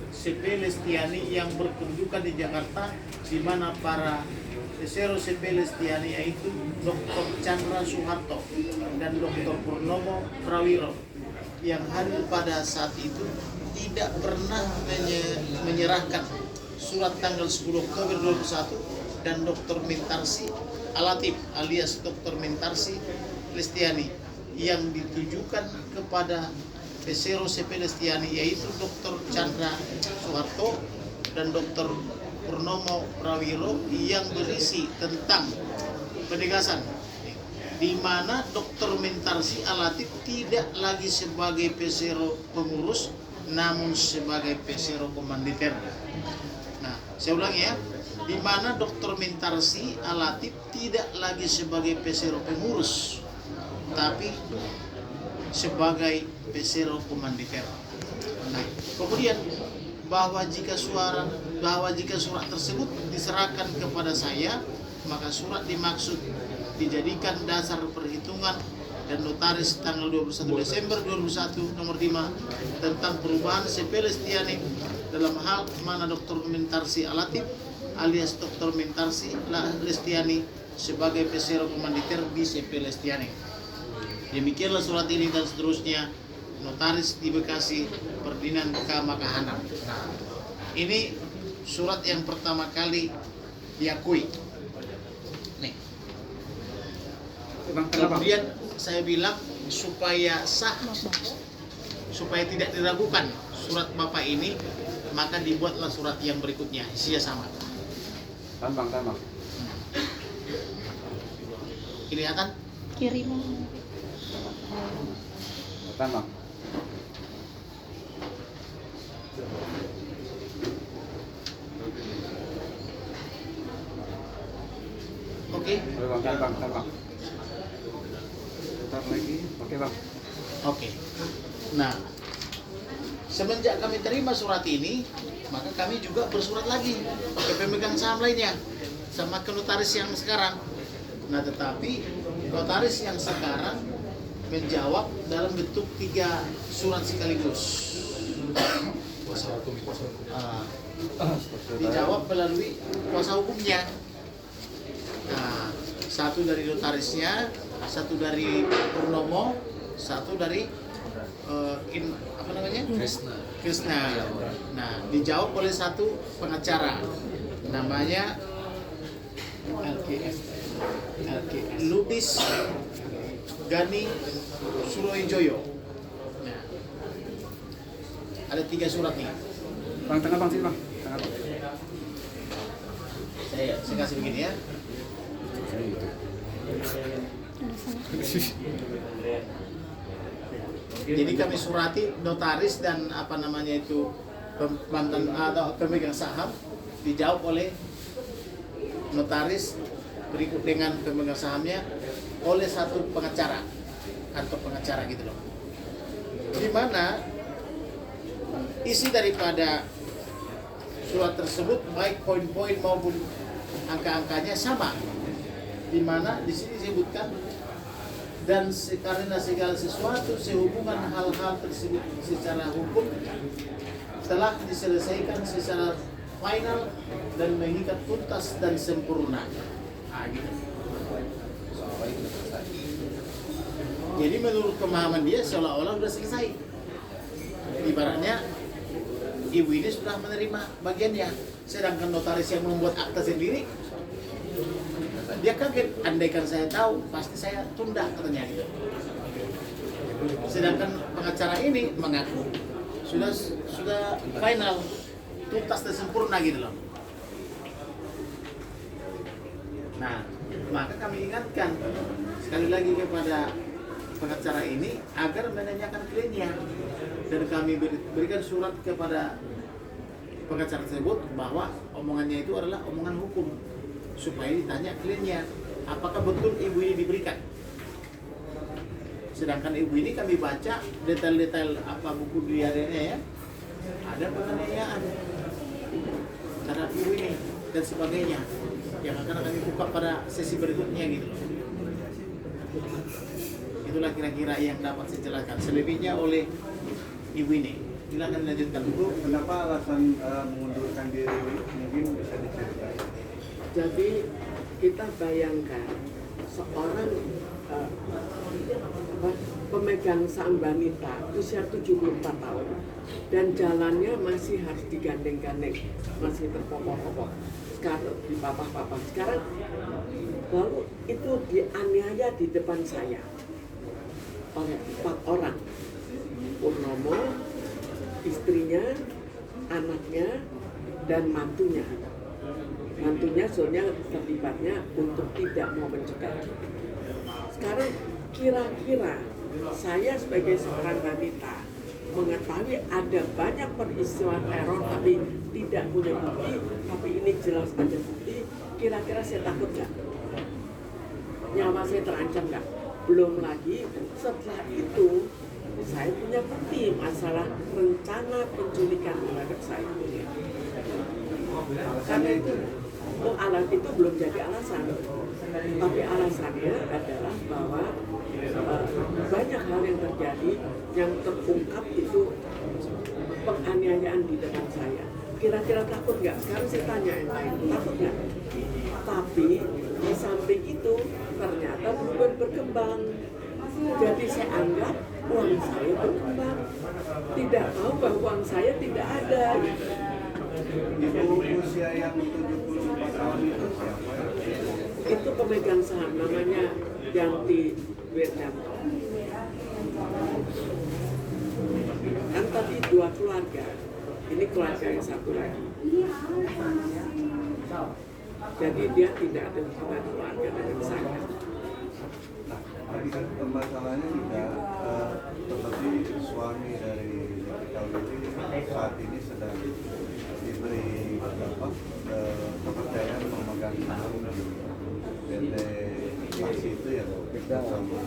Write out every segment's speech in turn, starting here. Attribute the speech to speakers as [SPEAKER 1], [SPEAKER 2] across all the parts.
[SPEAKER 1] CP Lestiani yang berkedudukan di Jakarta, di mana para pesero CP Lestiani yaitu Dr. Chandra Soeharto dan Dr. Purnomo Prawiro yang hadir pada saat itu tidak pernah menyerahkan surat tanggal 10 Oktober 2021, dan Dr. Mintarsi Alatif alias Dr. Mintarsi Lestiani yang ditujukan kepada pesero CP Lestiani yaitu Dr. Chandra Soeharto dan Dr. Purnomo Prawiro yang berisi tentang penegasan di mana Dr. Mintarsi Alatif tidak lagi sebagai pesero pengurus namun sebagai pesero komanditer. Nah, saya ulangi ya, di mana Dr. Mintarsi Alatif tidak lagi sebagai pesero pengurus tapi sebagai pesero komanditer. Nah, kemudian bahwa jika surat tersebut diserahkan kepada saya, maka surat dimaksud dijadikan dasar perhitungan dan notaris tanggal 21 Desember 2001 nomor 5 tentang perubahan CP Lestiani dalam hal mana Dr. Mintarsi Alatif alias Dr. Mintarsi Lestiani sebagai pesero komanditer di CP Lestiani. Demikianlah surat ini dan seterusnya. Notaris di Bekasi, Ferdinand K. Makahanam. Ini surat yang pertama kali diakui. Nih. Kemudian saya bilang supaya sah, supaya tidak diragukan surat Bapak ini, maka dibuatlah surat yang berikutnya, isinya sama.
[SPEAKER 2] Tambang.
[SPEAKER 1] Kelihatan?
[SPEAKER 3] Kirim.
[SPEAKER 2] Tambang.
[SPEAKER 1] Oke.
[SPEAKER 2] Tambang. Bentar lagi. Oke, Bang.
[SPEAKER 1] Oke. Nah, semenjak kami terima surat ini, maka kami juga bersurat lagi ke pemegang saham lainnya sama ke notaris yang sekarang. Nah, tetapi notaris yang sekarang menjawab dalam bentuk 3 surat sekaligus. Dijawab melalui kuasa hukumnya. Nah, satu dari notarisnya, satu dari Purnomo, satu dari Krishna. Nah, dijawab oleh satu pengacara namanya LKS Lubis Gani Surojoyo. Nah, ada 3 surat nih.
[SPEAKER 2] Bang, tengah Bang, sini Bang. Tengah.
[SPEAKER 1] Saya kasih begini ya. Jadi kami surati notaris dan mantan atau pemegang saham, dijawab oleh notaris berikut dengan pemegang sahamnya oleh satu pengacara atau pengacara gitu loh. Di mana isi daripada surat tersebut baik poin-poin maupun angka-angkanya sama. Di mana di sini disebutkan dan karena segala sesuatu sehubungan hal-hal tersebut secara hukum telah diselesaikan secara final dan mengikat tuntas dan sempurna. Gitu. Jadi menurut pemahaman dia seolah-olah sudah selesai. Ibaratnya ibu ini sudah menerima bagiannya, sedangkan notaris yang membuat akta sendiri dia kaget. Andaikan saya tahu pasti saya tunda katanya gitu. Sedangkan pengacara ini mengaku sudah final, tuntas dan sempurna gitu loh. Nah, maka kami ingatkan sekali lagi kepada pengacara ini agar menanyakan kliennya, dan kami berikan surat kepada pengacara tersebut bahwa omongannya itu adalah omongan hukum, supaya ditanya kliennya apakah betul ibu ini diberikan. Sedangkan ibu ini kami baca detail-detail apa buku diarinya ya, ada penganiayaan terhadap ibu ini dan sebagainya yang akan kami buka pada sesi berikutnya gitu loh. Itulah kira-kira yang dapat saya jelaskan. Selebihnya oleh ibu ini. Silakan lanjutkan.
[SPEAKER 3] Bu, kenapa alasan mengundurkan diri mungkin bisa diceritakan?
[SPEAKER 4] Jadi kita bayangkan seorang pemegang saham wanita usia 74 tahun dan jalannya masih harus digandeng-gandeng, masih terpopok-popok, sekarang dipapah-papah. Sekarang lalu itu dianiaya di depan saya oleh 4 orang, Purnomo, istrinya, anaknya, dan mantunya. Mantunya soalnya terlibatnya untuk tidak mau mencegah. Sekarang kira-kira saya sebagai seorang wanita mengetahui ada banyak peristiwa teror tapi tidak punya bukti, tapi ini jelas ada bukti, kira-kira saya takut nggak? Nyawa saya terancam nggak? Belum lagi setelah itu saya punya bukti masalah rencana penculikan terhadap saya. Karena itu, alat itu belum jadi alasan. Tapi alasannya adalah bahwa banyak hal yang terjadi yang terungkap itu penganiayaan di depan saya. Kira-kira takut nggak? Sekarang saya tanya yang lain, takut nggak? Tapi di samping itu ternyata berkembang. Jadi saya anggap uang saya berkembang. Tidak tahu bahwa uang saya tidak ada.
[SPEAKER 3] Ibu usia yang 74 tahun itu siapa ya?
[SPEAKER 4] Itu pemegang saham namanya Yanti Wiranto. Kan tadi 2 keluarga, ini keluarga yang satu lagi. Jadi dia tidak ada hubungan keluarga dengan saya.
[SPEAKER 3] Nah, tadi kan masalahnya juga seperti suami dari Nikita Willy saat ini sedang diberi kepercayaan memegang saham di PT Paksi itu ya, sama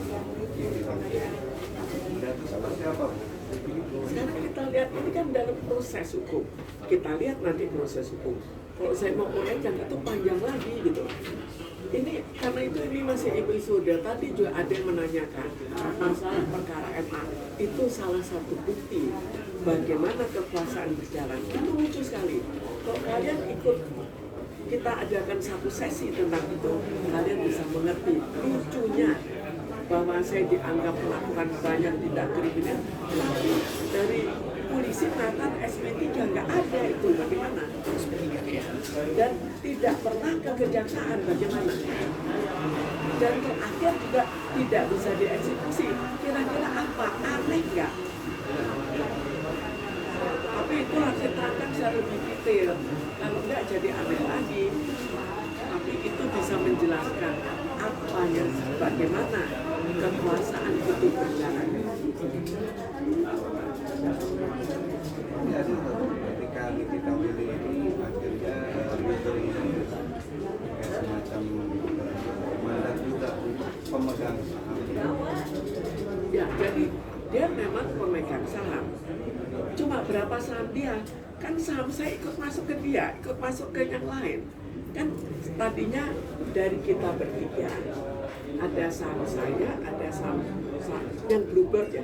[SPEAKER 3] lihat itu seperti apa, Bu?
[SPEAKER 4] Sekarang kita lihat ini kan dalam proses hukum. Kita lihat nanti proses hukum. Kalau saya mau korekan itu panjang lagi gitu. Ini karena itu ini masih episode. Tadi juga ada yang menanyakan masalah perkara MA. Itu salah satu bukti bagaimana kekuasaan berjalan. Itu lucu sekali. Kalau kalian ikut kita adakan satu sesi tentang itu, kalian bisa mengerti lucunya bahwa saya dianggap melakukan banyak tindak kriminal, tapi dari polisi mengatakan SP3 nggak ada, itu bagaimana? Dan tidak pernah ke kejaksaan, bagaimana? Dan terakhir juga tidak bisa dieksekusi. Kira-kira apa? Aneh nggak? Tapi itu harus diterangkan secara lebih detail. Kalau nggak jadi aneh lagi. Tapi itu bisa menjelaskan apa yang bagaimana kekuasaan itu berjalan.
[SPEAKER 3] Ini ada ketika Nikita Willy ini akhirnya diberi kayak semacam mandat juga untuk pemegang saham.
[SPEAKER 4] Ya, jadi dia memang pemegang saham. Cuma berapa saham dia? Kan saham saya ikut masuk ke dia, ikut masuk ke yang lain. Kan tadinya dari kita bertiga, ada saham saya, ada saham yang Bluebird ya,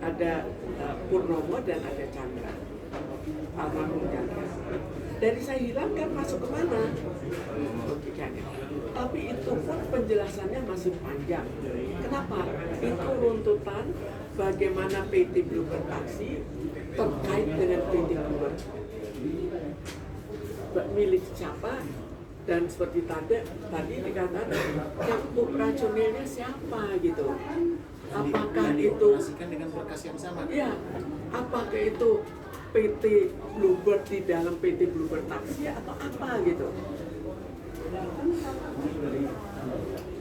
[SPEAKER 4] ada Purnomo dan ada Chandra, almarhum Chandra. Dari saya hilang kan masuk kemana? Logikanya. Tapi itu pun penjelasannya masih panjang. Kenapa? Itu runtutan bagaimana PT Bluebird Taksi terkait dengan PT Bluebird milik siapa, dan seperti tadi dikatakan yang operasionalnya siapa gitu. Apakah itu
[SPEAKER 1] dengan berkas yang sama?
[SPEAKER 4] ya, apakah itu PT Bluebird di dalam PT Bluebird Taksi atau apa gitu.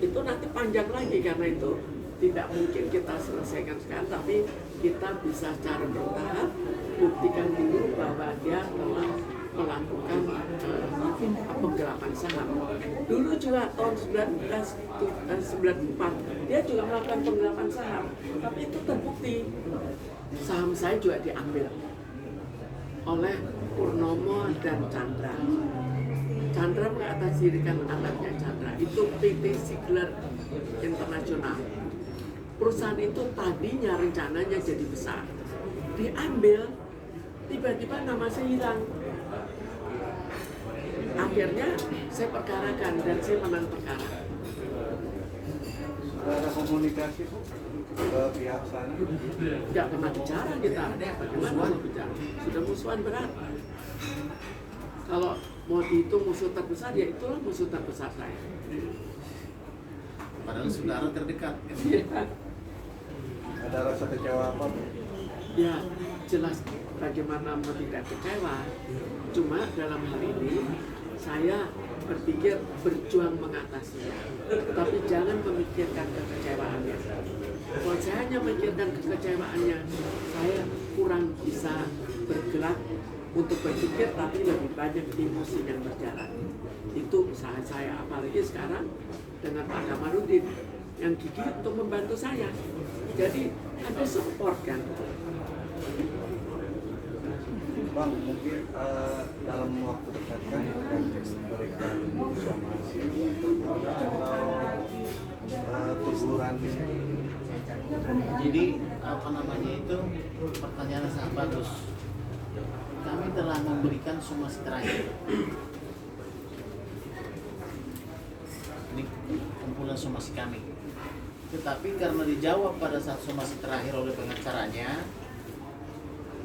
[SPEAKER 4] Itu nanti panjang lagi, karena itu tidak mungkin kita selesaikan sekarang, tapi kita bisa secara bertahap buktikan dulu bahwa dia telah melakukan penggelapan saham. Dulu juga tahun 1994 dia juga melakukan penggelapan saham, tapi itu terbukti. Saham saya juga diambil oleh Purnomo dan Chandra. Chandra mengatasdirikan anaknya Chandra, itu PT Sigler Internasional. Perusahaan itu tadinya rencananya jadi besar, diambil, tiba-tiba nama saya hilang. Akhirnya saya perkarakan dan saya menang perkara.
[SPEAKER 3] Sudah ada komunikasi Bu ke pihak sana?
[SPEAKER 4] Nggak pernah bicara kita, bagaimana mau bicara? Sudah musuhan berat. Kalau mau dihitung musuh terbesar, ya itulah musuh terbesar saya.
[SPEAKER 1] Padahal saudara terdekat.
[SPEAKER 3] Ada rasa kecewa apa Bu?
[SPEAKER 4] Ya jelas bagaimana mau tidak kecewa. Cuma dalam hal ini saya berpikir berjuang mengatasinya, tapi jangan memikirkan kekecewaannya. Kalau saya hanya memikirkan kekecewaannya, saya kurang bisa bergerak untuk berpikir, tapi lebih banyak emosi yang berjalan. Itu usaha saya, apalagi sekarang dengan Pak Kamarudin yang gigih untuk membantu saya. Jadi ada support kan.
[SPEAKER 3] Bang, mungkin dalam waktu dekat kan akan memberikan somasi atau teguran.
[SPEAKER 1] Jadi apa namanya itu, pertanyaan sangat bagus. Kami telah memberikan somasi terakhir. Ini kumpulan somasi kami. Tetapi karena dijawab pada saat somasi terakhir oleh pengacaranya,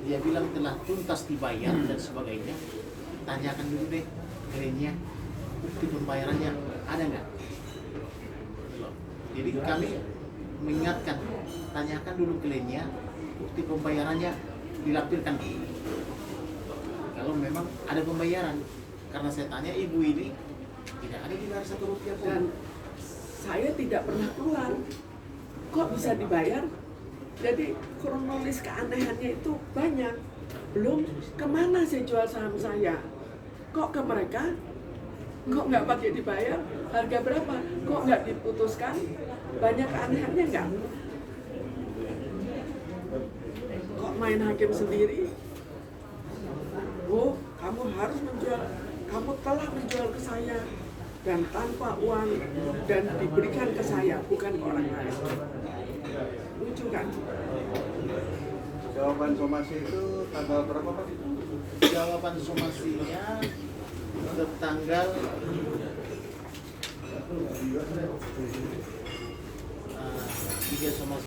[SPEAKER 1] dia bilang telah tuntas dibayar dan sebagainya. Tanyakan dulu deh kliennya, bukti pembayarannya ada nggak? Jadi kami mengingatkan, tanyakan dulu kliennya, bukti pembayarannya dilampirkan. Kalau memang ada pembayaran, karena saya tanya ibu ini tidak ada dibayar 1 rupiah pun.
[SPEAKER 4] Dan saya tidak pernah keluar. Kok bisa dibayar? Jadi kronologis keanehannya itu banyak. Belum kemana saya jual saham saya? Kok ke mereka? Kok nggak pakai dibayar? Harga berapa? Kok nggak diputuskan? Banyak keanehannya nggak? Kok main hakim sendiri? Oh, kamu harus menjual. Kamu telah menjual ke saya dan tanpa uang dan diberikan ke saya, bukan ke orang lain. Lucu kan?
[SPEAKER 3] Jawaban somasi itu tanggal berapa Pak?
[SPEAKER 1] Jawaban somasinya tertanggal 3 somasi.